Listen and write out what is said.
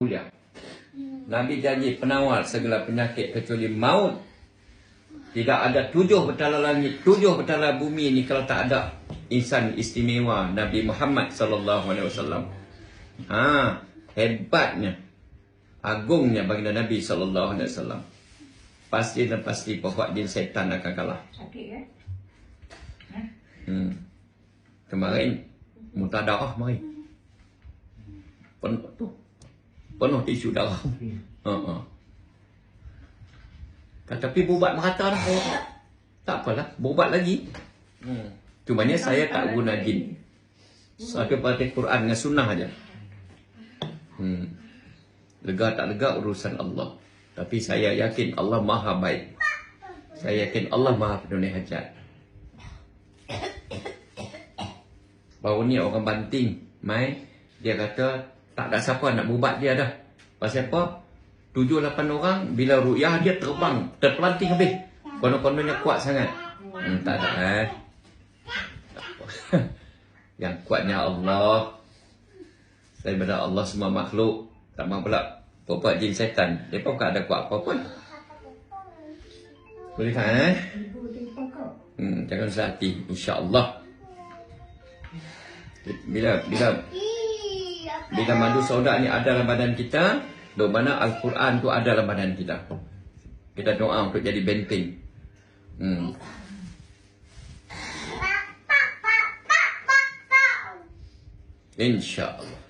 mulia. Nabi janji penawar segala penyakit kecuali maut. Tidak ada 7 bertala langit, 7 bertala bumi ni kalau tak ada insan istimewa Nabi Muhammad sallallahu alaihi wasallam. Hebatnya, agungnya baginda Nabi sallallahu alaihi wasallam. Pasti dan pasti pokok jin setan akan kalah. Sakit kan? Kemarin muntah darah mari. Penuh tisu darah. Tapi berubat merata dah. Tak apalah, berubat lagi. Cumanya saya tak guna jin. Saya baca Quran dengan sunnah aja. Lega tak lega urusan Allah. Tapi saya yakin Allah maha baik. Saya yakin Allah maha penuh hajat. Baru ni orang Banting mai, dia kata tak ada siapa nak berubat dia dah. Pasal apa? 7-8 orang bila ru'yah dia terbang, terpelanting habis. Konon-kononnya kuat sangat. Tak ada Yang kuatnya Allah. Saya berdoa Allah semua makhluk. Tak mahu pula puak jin setan. Dia pun tak ada kuat apa pun. Boleh kan? Jangan susah hati, insya-Allah. Bila madu sauda ni ada dalam badan kita, di mana Al-Quran tu ada dalam badan kita. Kita doa untuk jadi benteng. InsyaAllah.